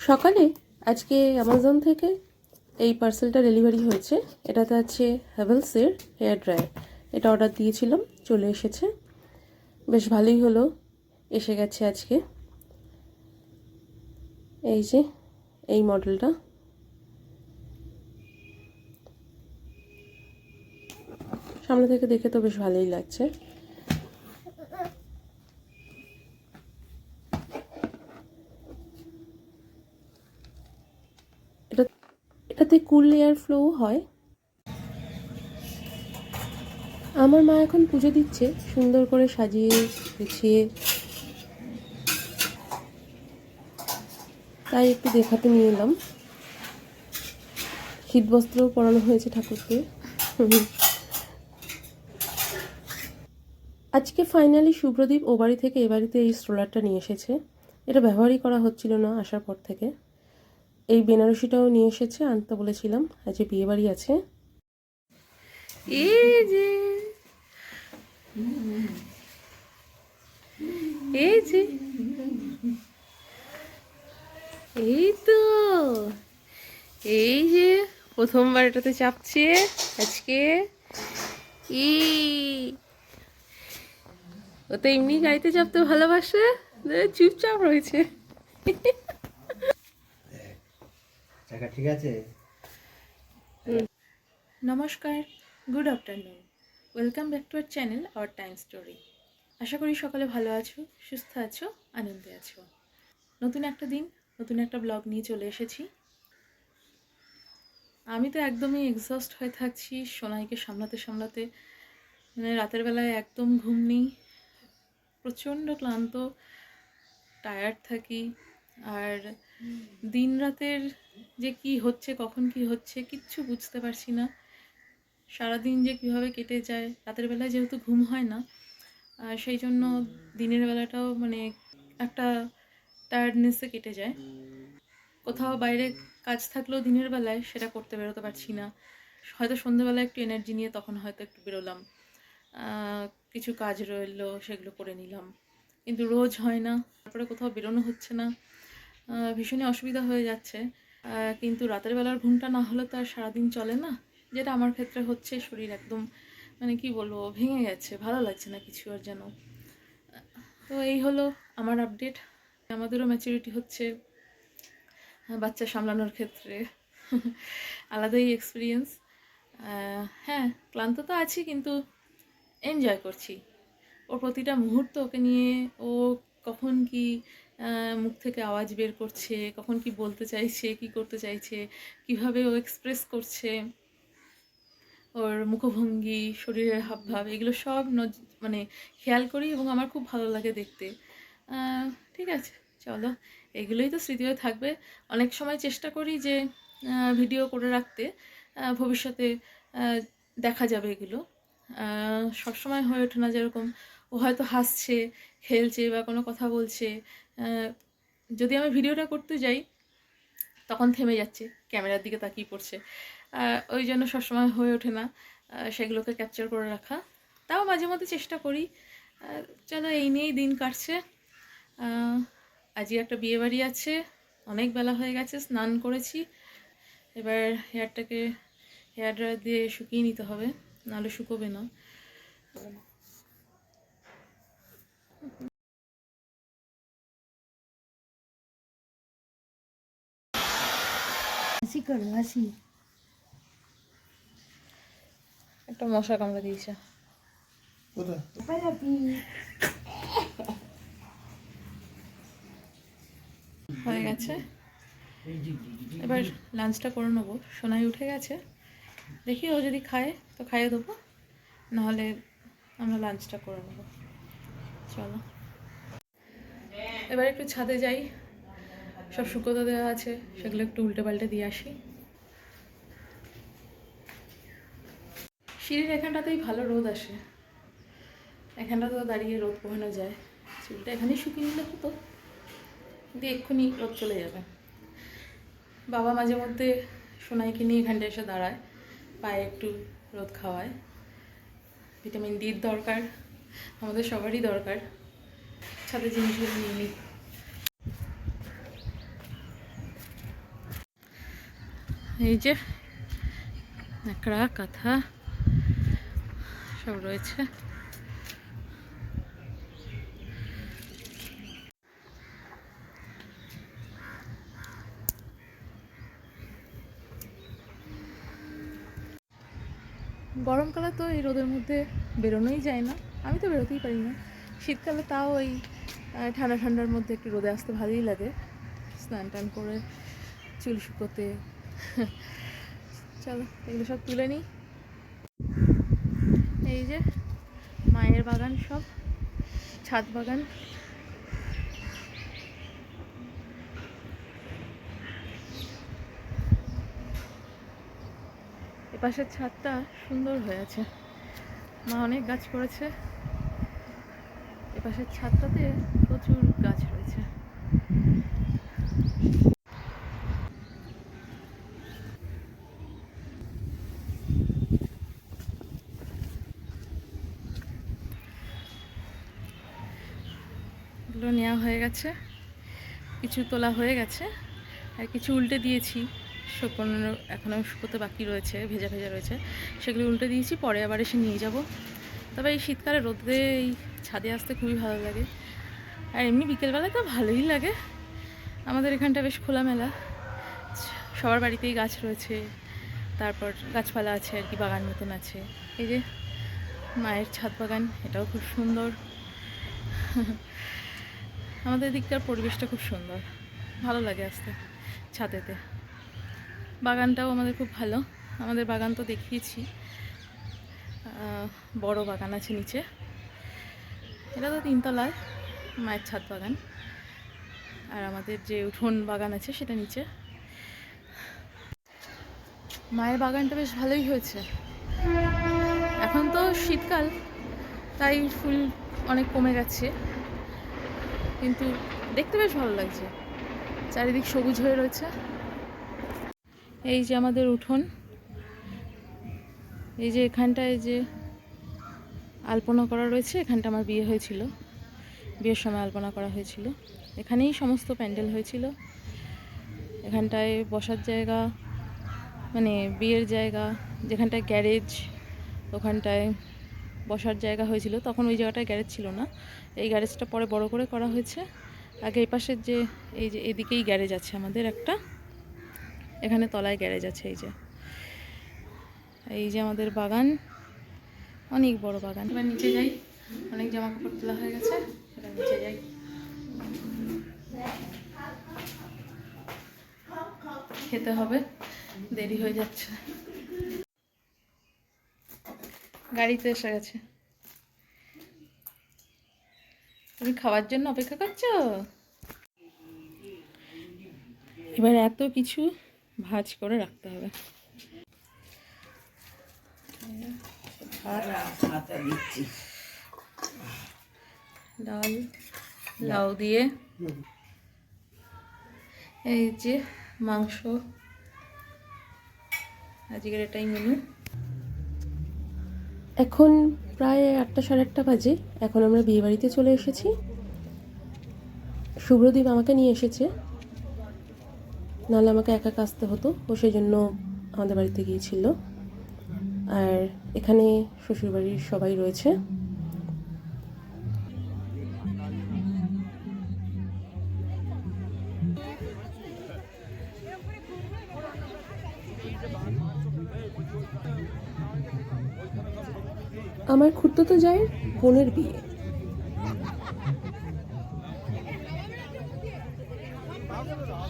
সকালে আজকে অ্যামাজন থেকে এই পার্সেলটা ডেলিভারি হয়েছে। এটাতে আছে হ্যাভেলসের হেয়ার ড্রায়ার। এটা অর্ডার দিয়েছিলাম, চলে এসেছে। বেশ ভালোই হলো, এসে গেছে আজকে। এই যে এই মডেলটা, সামনে থেকে দেখে তো বেশ ভালোই লাগছে। এটাতে কুল এয়ার ফ্লো হয়। আমার মা এখন পুজো দিচ্ছে, সুন্দর করে সাজিয়ে গুছিয়ে, তাই একটু দেখাতে নিয়ে এলাম। শীতবস্ত্রও পরানো হয়েছে ঠাকুরকে। আজকে ফাইনালি শুভ্রদীপ ও বাড়ি থেকে এ বাড়িতে এই স্ট্রোলারটা নিয়ে এসেছে। এটা ব্যবহারই করা হচ্ছিল না আসার পর থেকে। এই বেনারসিটাও নিয়ে এসেছে, আনতে বলেছিলাম, আজ বিয়ে বাড়ি আছে। এই যে এই যে এই তো এই যে প্রথমবার এটাতে চাপছে আজকে। ও তো এমনি গাড়িতে চাপতে ভালোবাসে, চুপচাপ রয়েছে। ঠিক আছে। নমস্কার, good afternoon, welcome back to our channel our time story. আশা করি সকালে ভালো আছো, সুস্থ আছো, আনন্দে আছো। নতুন একটা দিন, নতুন একটা ব্লগ নিয়ে চলে এসেছি। আমি তো একদমই এক্সস্ট হয়ে থাকছি সোনাইকে সামলাতে সামলাতে। মানে রাতের বেলায় একদম ঘুম নেই, প্রচণ্ড ক্লান্ত, টায়ার্ড থাকি। আর দিন রাতের যে কি হচ্ছে, কখন কি হচ্ছে কিচ্ছু বুঝতে পারছি না। সারাদিন যে কীভাবে কেটে যায়, রাতের বেলায় যেহেতু ঘুম হয় না, সেই জন্য দিনের বেলাটাও মানে একটা টায়ার্ডনেসে কেটে যায়। কোথাও বাইরে কাজ থাকলেও দিনের বেলায় সেটা করতে বেরোতে পারছি না। হয়তো সন্ধ্যেবেলায় একটু এনার্জি নিয়ে তখন হয়তো একটু বেরোলাম, কিছু কাজ রইলো সেগুলো করে নিলাম, কিন্তু রোজ হয় না। তারপরে কোথাও বেরোনো হচ্ছে না, ভীষণই অসুবিধা হয়ে যাচ্ছে। কিন্তু রাতের বেলার ঘুমটা না হলে তো আর সারাদিন চলে না, যেটা আমার ক্ষেত্রে হচ্ছে। শরীর একদম মানে কি বলবো, ভেঙে গেছে, ভালো লাগছে না কিছু আর যেন। তো এই হলো আমার আপডেট। আমাদেরও ম্যাচুরিটি হচ্ছে বাচ্চা সামলানোর ক্ষেত্রে। আলাদাই এক্সপিরিয়েন্স। হ্যাঁ, ক্লান্ত তো আছি, কিন্তু এনজয় করছি ওর প্রতিটা মুহূর্ত। ওকে নিয়ে ও কখন কি মুখ থেকে আওয়াজ বের করছে, কখন কি বলতে চাইছে, কি করতে চাইছে, কিভাবে ও এক্সপ্রেস করছে, ওর মুখভঙ্গি, শরীরের হাবভাব, এগুলো সব মানে খেয়াল করি এবং আমার খুব ভালো লাগে দেখতে। ঠিক আছে, চলো, এগুলোই তো স্মৃতি হয়ে থাকবে। অনেক সময় চেষ্টা করি যে ভিডিও করে রাখতে, ভবিষ্যতে দেখা যাবে এগুলো। সবসময় হয়ে ওঠে না, যেরকম ও হয়তো হাসছে, খেলছে বা কোনো কথা বলছে, যদি আমি ভিডিওটা করতে যাই তখন থেমে যাচ্ছে, ক্যামেরার দিকে তাকিয়ে পড়ছে। ওই জন্য সবসময় হয়ে ওঠে না সেগুলোকে ক্যাপচার করে রাখা। তাও মাঝে মধ্যে চেষ্টা করি। চলো, এই নিয়েই দিন কাটছে। আজকে একটা বিয়ে বাড়ি আছে, অনেক বেলা হয়ে গেছে, স্নান করেছি। এবার হেয়ারটাকে হেয়ার ড্রায়ার দিয়ে শুকিয়ে নিতে হবে, নাহলে শুকোবে না। হাসি করো, হাসি। একটা মশা কামড়ে দিয়েছে। হয়ে গেছে, এবার লাঞ্চটা করে নেবো। সোনাই উঠে গেছে, দেখি ও যদি খায় তো খাইয়ে দেবো, নাহলে আমরা লাঞ্চটা করে নেবো। চলো, এবার একটু ছাদে যাই, সব শুকোতে দেওয়া আছে, সেগুলো একটু উল্টে পাল্টে দিয়ে আসি। সিঁড়ির এখানটাতেই ভালো রোদ আসে, এখানটাতে দাঁড়িয়ে রোদ পোহানো যায়। চুলটা এখানেই শুকিয়ে নিলে হতো, কিন্তু এক্ষুনি রোদ চলে যাবে। বাবা মাঝে মধ্যে সোনাইকে নিয়ে এখানটা এসে দাঁড়ায়, পায়ে একটু রোদ খাওয়ায়। ভিটামিন ডির দরকার, আমাদের সবারই দরকার। ছাদে জিনিসগুলো নিয়ে নিই। এই যে ন্যাকড়া কাঁথা সব রয়েছে। গরমকালে তো এই রোদের মধ্যে বেরোনোই যায় না, আমি তো বেরোতেই পারি না। শীতকালে তাও এই ঠান্ডা ঠান্ডার মধ্যে একটু রোদে আসতে ভালোই লাগে, স্নান টান করে চুল শুকোতে। চলো এগুলো সব তুলে নিই। এই যে মায়ের বাগান, সব ছাদ বাগান। এপাশের ছাদটা সুন্দর হয়ে আছে, মা অনেক গাছ করেছে। এপাশের ছাদটাতে প্রচুর গাছ রয়েছে। এগুলো নেওয়া হয়ে গেছে, কিছু তোলা হয়ে গেছে, আর কিছু উল্টে দিয়েছি। শুকনো এখনও শুকোতে বাকি রয়েছে, ভেজা ভেজা রয়েছে, সেগুলো উল্টে দিয়েছি, পরে আবার এসে নিয়ে যাব। তবে এই শীতকালে রোদে এই ছাদে আসতে খুবই ভালো লাগে, আর এমনি বিকেলবেলায় তো ভালোই লাগে। আমাদের এখানটা বেশ খোলামেলা, সবার বাড়িতেই গাছ রয়েছে, তারপর গাছপালা আছে আর কি, বাগান মতন আছে। এই যে মায়ের ছাদ বাগান, এটাও খুব সুন্দর। আমাদের দিককার পরিবেশটা খুব সুন্দর, ভালো লাগে আসতে ছাদেতে। বাগানটাও আমাদের খুব ভালো, আমাদের বাগান তো দেখিয়েছি, বড় বাগান আছে নিচে। এটা তো 3 তলায় মায়ের ছাদ বাগান, আর আমাদের যে উঠোন বাগান আছে সেটা নিচে। মায়ের বাগানটা বেশ ভালোই হয়েছে। এখন তো শীতকাল, তাই ফুল অনেক কমে গেছে, কিন্তু দেখতে বেশ ভালো লাগছে, চারিদিক সবুজ হয়ে রয়েছে। এই যে আমাদের উঠোন, এই যে এখানটায় যে আলপনা করা রয়েছে, এখানটা আমার বিয়ে হয়েছিল, বিয়ের সময় আলপনা করা হয়েছিল। এখানেই সমস্ত প্যান্ডেল হয়েছিল। এখানটায় বসার জায়গা, মানে বিয়ের জায়গা, যেখানটায় গ্যারেজ, ওখানটায় বসার জায়গা হয়েছিল। তখন ওই জায়গাটায় গ্যারেজ ছিল না, এই গ্যারেজটা পরে বড় করে করা হয়েছে। আগে এই পাশের যে এই যে এদিকেই গ্যারেজ আছে আমাদের একটা, এখানে তলায় গ্যারেজ আছে। এই যে আমাদের বাগান, অনেক বড় বাগান। এবার নিচে যাই, অনেক জামা কাপড় তোলা হয়ে গেছে, এবার নিচে যাই। খেতে হবে, দেরি হয়ে যাচ্ছে। গাড়িতে এসে গেছে। তুমি খাওয়ার জন্য অপেক্ষা করছো? এবার এত কিছু ভাজ করে রাখতে হবে। ডাল, লাউ দিয়ে, এই যে মাংস, আজকের এটাই মেনু। এখন প্রায় 8টা সাড়ে 8টা বাজে। এখন আমরা বিয়েবাড়িতে চলে এসেছি। শুভ্রদীপ আমাকে নিয়ে এসেছে, নাহলে আমাকে একা আসতে হতো, ও সেই জন্য আমাদের বাড়িতে গিয়েছিল। আর এখানে শ্বশুরবাড়ির সবাই রয়েছে। আমার খুড়তুতো জায়ের বোনের বিয়ে।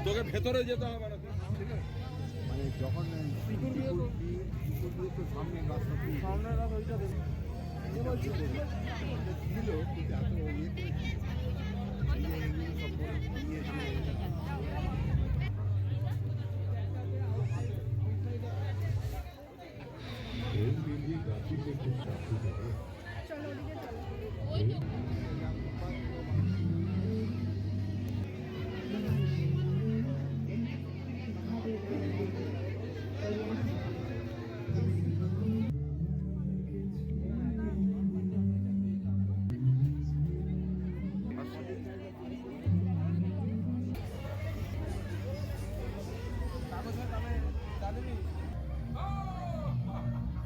তোকে ভেতরে যেতে হবে না, মানে যখন সামনে গাছ ওইটা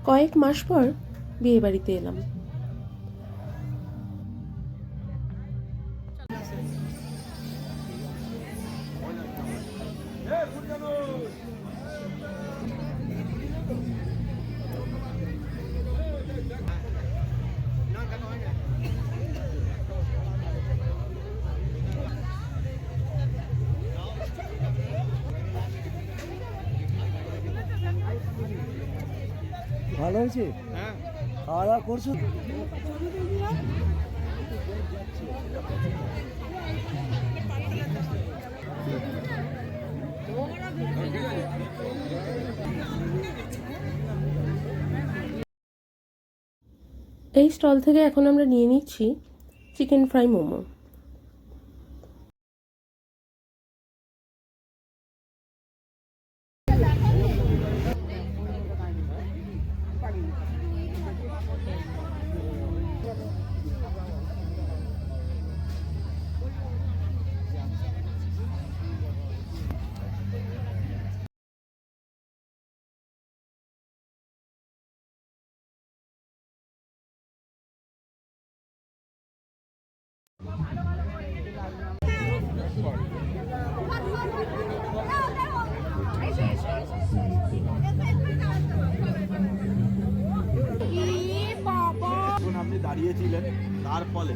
কয়েক মাস পর বিয়ে বাড়িতে এলাম। ভালো হয়েছে? খাওয়া দাওয়া করছো? এই স্টল থেকে এখন আমরা নিয়ে নিচ্ছি চিকেন ফ্রাই মোমো। যখন আপনি দাঁড়িয়েছিলেন তার ফলে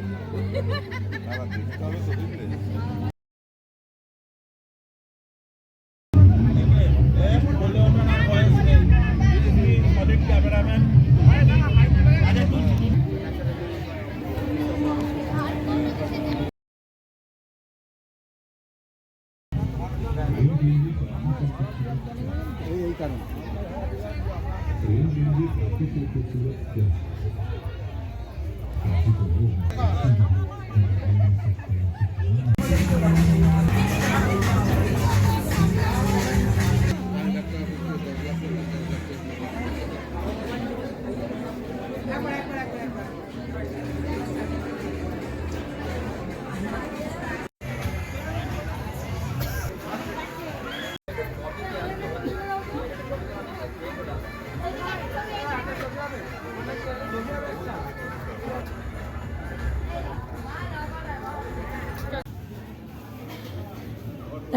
এই কারণে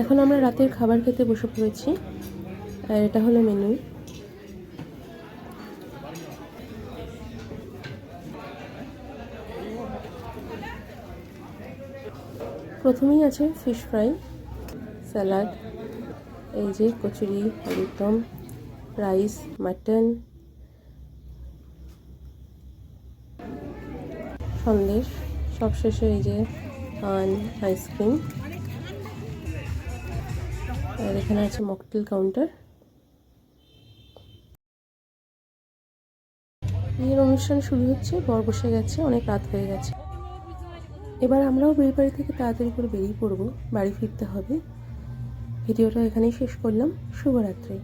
এখন আমরা রাতের খাবার খেতে বসে পড়েছি, আর এটা হলো মেনু। প্রথমেই আছে ফিশ ফ্রাই, স্যালাড, এই যে কচুরি, আলুর দম, রাইস, মাটন, সন্দেশ, সবশেষে এই যে পান, আইসক্রিম, আর এখানে আছে মকটেল কাউন্টার। বিয়ের অনুষ্ঠান শুরু হচ্ছে, বর বসে গেছে, অনেক রাত হয়ে গেছে। এবার আমরাও বিয়ে বাড়ি থেকে তাড়াতাড়ি করে বেরিয়ে পড়বো, বাড়ি ফিরতে হবে। ভিডিওটা এখানেই শেষ করলাম। শুভরাত্রি।